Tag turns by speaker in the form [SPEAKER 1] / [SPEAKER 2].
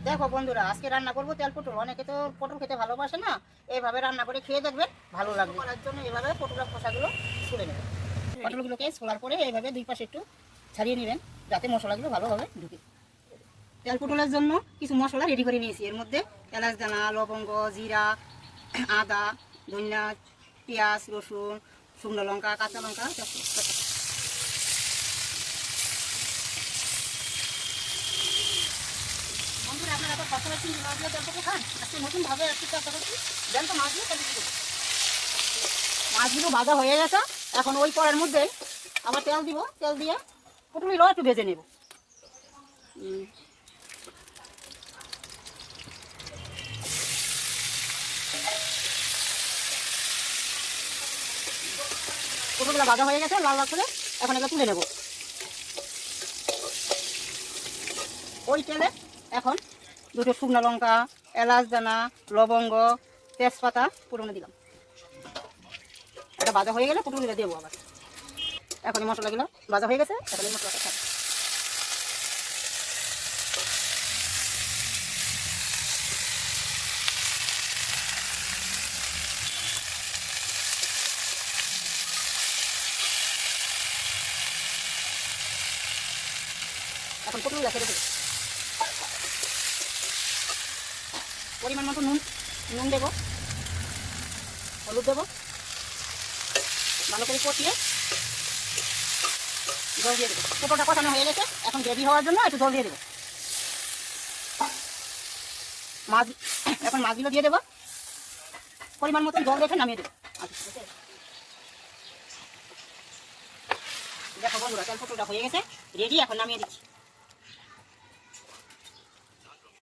[SPEAKER 1] দেখো বন্ধুরা, আজকে রান্না করবো তেল পটল। অনেকে তো পটল খেতে ভালোবাসে না, এইভাবে রান্না করে খেয়ে দেখবেন, ভালো লাগবে। করার জন্য এভাবে পটলের খোসাগুলো ছুলে নেবেন। পটলগুলোকে ছোলার পরে এইভাবে দুই পাশে একটু ছাড়িয়ে নেবেন, যাতে মশলাগুলো ভালোভাবে ঢুকে। তেল পটলের জন্য কিছু মশলা রেডি করে নিয়েছি। এর মধ্যে এলাচ দানা, লবঙ্গ, জিরা, আদা, ধনিয়া, পেঁয়াজ, রসুন, শুকনো লঙ্কা, কাঁচা লঙ্কা। বন্ধুরা, আপনারা তো সবসময় চিংড়ি মাছ দিয়ে তেল পটল খান, আজকে নতুনভাবে একটু চেষ্টা করছি জ্যান্ত মাছ দিয়ে তেল পটল। মাছগুলো ভাজা হয়ে গেছে, এখন ওই কড়াইয়ের মধ্যে আবার তেল দিব। তেল দিয়ে পটলগুলো একটু ভেজে নেব। পটলগুলো ভাজা হয়ে গেছে লাল লাল করে, এখন এগুলো তুলে নেব। ওই তেলে এখন দুটো শুকনো লঙ্কা, এলাচ দানা, লবঙ্গ, তেজপাতা পুরনো দিলাম। এটা ভাজা হয়ে গেলে পটলগুলো দেবো আবার। এখন এই মশলাগুলো ভাজা হয়ে গেছে, এখন এই মশলাটা খাবো। এখন পটলগুলো ছেড়ে দেবো। পরিমাণ মতো নুন দেবো, হলুদ দেবো, ভালো করে কষিয়ে জল দিয়ে দেবো। পটলটা কষানো হয়ে গেছে, এখন গ্রেভি হওয়ার জন্য একটু জল দিয়ে দেবো। মাছ এখন মাছগুলো দিয়ে দেবো, পরিমাণ মতো জল দেখে নামিয়ে দেবো। দেখো বন্ধুরা, তেল পটলটা হয়ে গেছে রেডি, এখন নামিয়ে দিচ্ছি।